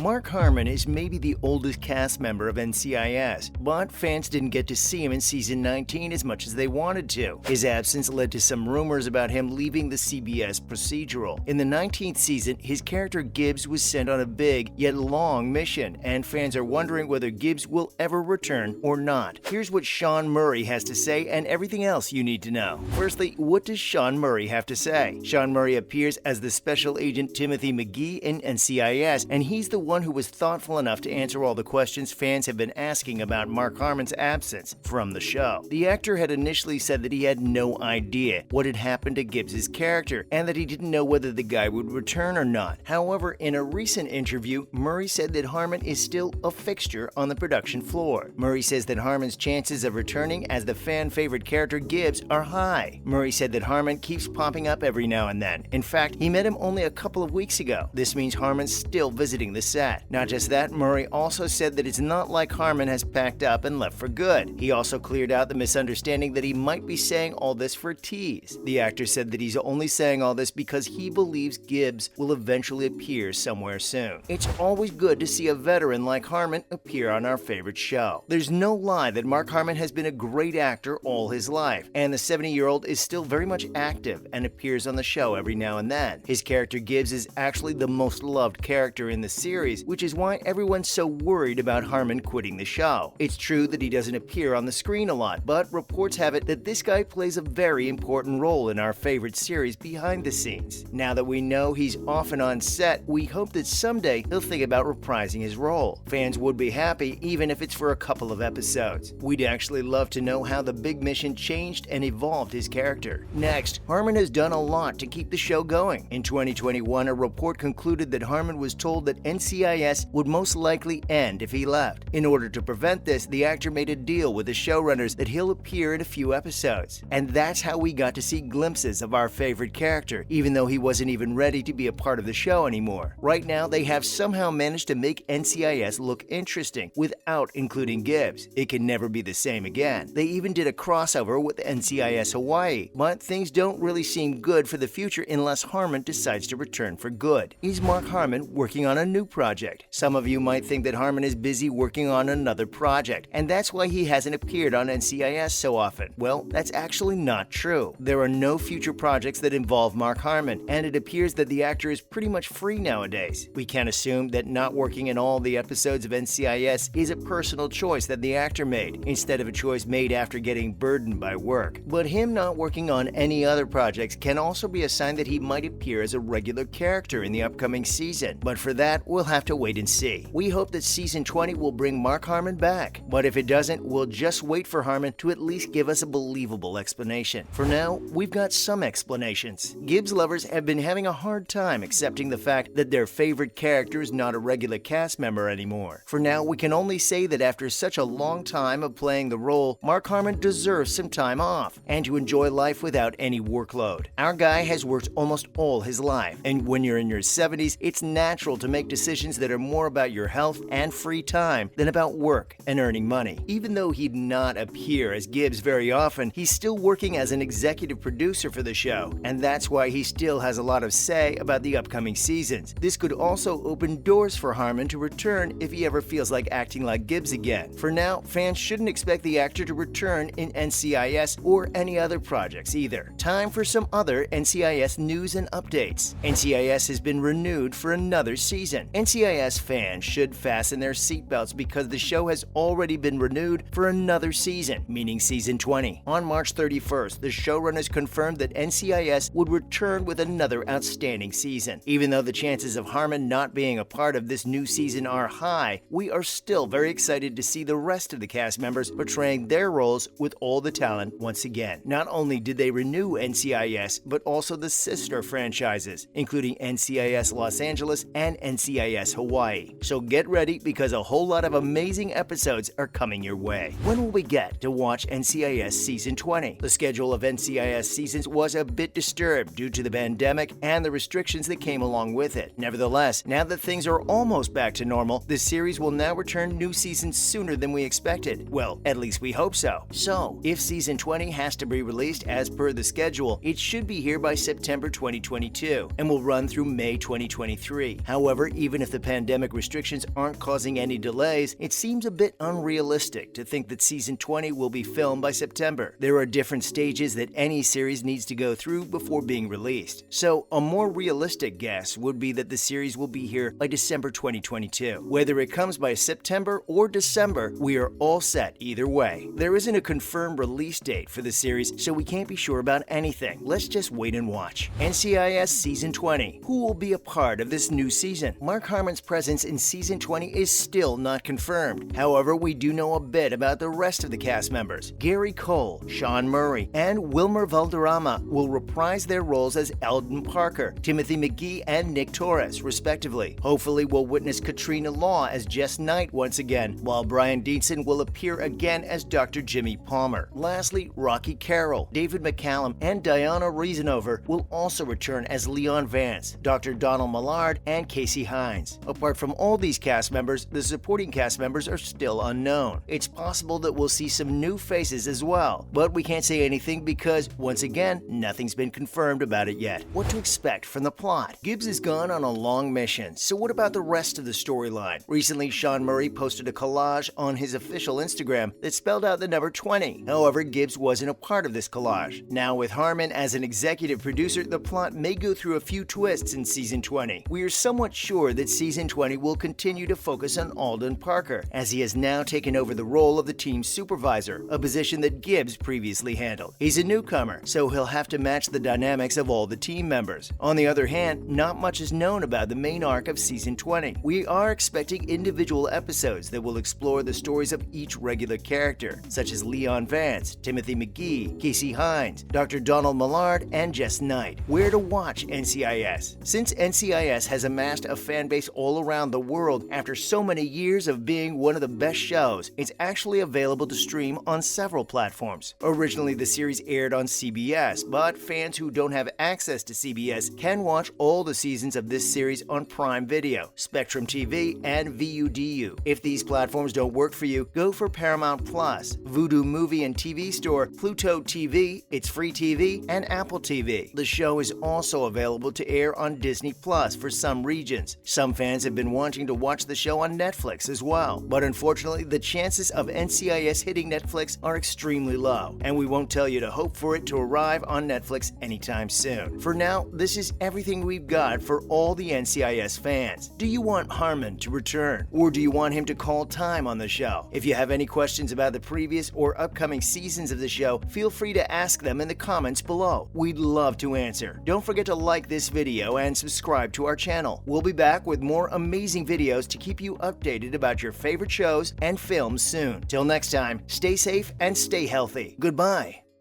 Mark Harmon is maybe the oldest cast member of NCIS, but fans didn't get to see him in season 19 as much as they wanted to. His absence led to some rumors about him leaving the CBS procedural. In the 19th season, his character Gibbs was sent on a big yet long mission, and fans are wondering whether Gibbs will ever return or not. Here's what Sean Murray has to say and everything else you need to know. Firstly, what does Sean Murray have to say? Sean Murray appears as the Special Agent Timothy McGee in NCIS, and he's the one who was thoughtful enough to answer all the questions fans have been asking about Mark Harmon's absence from the show. The actor had initially said that he had no idea what had happened to Gibbs' character, and that he didn't know whether the guy would return or not. However, in a recent interview, Murray said that Harmon is still a fixture on the production floor. Murray says that Harmon's chances of returning as the fan-favorite character Gibbs are high. Murray said that Harmon keeps popping up every now and then. In fact, he met him only a couple of weeks ago. This means Harmon's still visiting the set. Not just that, Murray also said that it's not like Harmon has packed up and left for good. He also cleared out the misunderstanding that he might be saying all this for tease. The actor said that he's only saying all this because he believes Gibbs will eventually appear somewhere soon. It's always good to see a veteran like Harmon appear on our favorite show. There's no lie that Mark Harmon has been a great actor all his life, and the 70-year-old is still very much active and appears on the show every now and then. His character Gibbs is actually the most loved character in the series, which is why everyone's so worried about Harmon quitting the show. It's true that he doesn't appear on the screen a lot, but reports have it that this guy plays a very important role in our favorite series behind the scenes. Now that we know he's often on set, we hope that someday he'll think about reprising his role. Fans would be happy even if it's for a couple of episodes. We'd actually love to know how the big mission changed and evolved his character. Next, Harmon has done a lot to keep the show going. In 2021, a report concluded that Harmon was told that NCIS would most likely end if he left. In order to prevent this, the actor made a deal with the showrunners that he'll appear in a few episodes. And that's how we got to see glimpses of our favorite character, even though he wasn't even ready to be a part of the show anymore. Right now, they have somehow managed to make NCIS look interesting without including Gibbs. It can never be the same again. They even did a crossover with NCIS Hawaii, but things don't really seem good for the future unless Harmon decides to return for good. Is Mark Harmon working on a new project? Some of you might think that Harmon is busy working on another project, and that's why he hasn't appeared on NCIS so often. Well, that's actually not true. There are no future projects that involve Mark Harmon, and it appears that the actor is pretty much free nowadays. We can assume that not working in all the episodes of NCIS is a personal choice that the actor made, instead of a choice made after getting burdened by work. But him not working on any other projects can also be a sign that he might appear as a regular character in the upcoming season. But for that, we'll have to wait and see. We hope that season 20 will bring Mark Harmon back, but if it doesn't, we'll just wait for Harmon to at least give us a believable explanation. For now, we've got some explanations. Gibbs lovers have been having a hard time accepting the fact that their favorite character is not a regular cast member anymore. For now, we can only say that after such a long time of playing the role, Mark Harmon deserves some time off and to enjoy life without any workload. Our guy has worked almost all his life, and when you're in your 70s, it's natural to make decisions that are more about your health and free time than about work and earning money. Even though he'd not appear as Gibbs very often, he's still working as an executive producer for the show, and that's why he still has a lot of say about the upcoming seasons. This could also open doors for Harmon to return if he ever feels like acting like Gibbs again. For now, fans shouldn't expect the actor to return in NCIS or any other projects either. Time for some other NCIS news and updates. NCIS has been renewed for another season. NCIS fans should fasten their seatbelts because the show has already been renewed for another season, meaning season 20. On March 31st, the showrunners confirmed that NCIS would return with another outstanding season. Even though the chances of Harmon not being a part of this new season are high, we are still very excited to see the rest of the cast members portraying their roles with all the talent once again. Not only did they renew NCIS, but also the sister franchises, including NCIS Los Angeles and NCIS Hawaii. So get ready because a whole lot of amazing episodes are coming your way. When will we get to watch NCIS Season 20? The schedule of NCIS seasons was a bit disturbed due to the pandemic and the restrictions that came along with it. Nevertheless, now that things are almost back to normal, the series will now return new seasons sooner than we expected. Well, at least we hope so. So, if Season 20 has to be released as per the schedule, it should be here by September 2022 and will run through May 2023. However, even if the pandemic restrictions aren't causing any delays, it seems a bit unrealistic to think that season 20 will be filmed by September. There are different stages that any series needs to go through before being released. So, a more realistic guess would be that the series will be here by December 2022. Whether it comes by September or December, we are all set either way. There isn't a confirmed release date for the series, so we can't be sure about anything. Let's just wait and watch. NCIS Season 20. Who will be a part of this new season? Mark Harmon's presence in Season 20 is still not confirmed. However, we do know a bit about the rest of the cast members. Gary Cole, Sean Murray, and Wilmer Valderrama will reprise their roles as Eldon Parker, Timothy McGee, and Nick Torres, respectively. Hopefully, we'll witness Katrina Law as Jess Knight once again, while Brian Deanson will appear again as Dr. Jimmy Palmer. Lastly, Rocky Carroll, David McCallum, and Diana Reasonover will also return as Leon Vance, Dr. Donald Millard, and Casey Hines. Apart from all these cast members, the supporting cast members are still unknown. It's possible that we'll see some new faces as well, but we can't say anything because, once again, nothing's been confirmed about it yet. What to expect from the plot? Gibbs is gone on a long mission, so what about the rest of the storyline? Recently, Sean Murray posted a collage on his official Instagram that spelled out the number 20. However, Gibbs wasn't a part of this collage. Now, with Harmon as an executive producer, the plot may go through a few twists in Season 20. We are somewhat sure that Season 20 will continue to focus on Eldon Parker, as he has now taken over the role of the team's supervisor, a position that Gibbs previously handled. He's a newcomer, so he'll have to match the dynamics of all the team members. On the other hand, not much is known about the main arc of Season 20. We are expecting individual episodes that will explore the stories of each regular character, such as Leon Vance, Timothy McGee, Casey Hines, Dr. Donald Millard, and Jess Knight. Where to watch NCIS? Since NCIS has amassed a fan base all around the world after so many years of being one of the best shows, it's actually available to stream on several platforms. Originally, the series aired on CBS, but fans who don't have access to CBS can watch all the seasons of this series on Prime Video, Spectrum TV, and VUDU. If these platforms don't work for you, go for Paramount Plus, Vudu Movie and TV Store, Pluto TV, It's Free TV, and Apple TV. The show is also available to air on Disney Plus for some regions. Some fans have been wanting to watch the show on Netflix as well, but unfortunately, the chances of NCIS hitting Netflix are extremely low, and we won't tell you to hope for it to arrive on Netflix anytime soon. For now, this is everything we've got for all the NCIS fans. Do you want Harmon to return, or do you want him to call time on the show? If you have any questions about the previous or upcoming seasons of the show, feel free to ask them in the comments below. We'd love to answer. Don't forget to like this video and subscribe to our channel. We'll be back with more amazing videos to keep you updated about your favorite shows and films soon. Till next time, stay safe and stay healthy. Goodbye.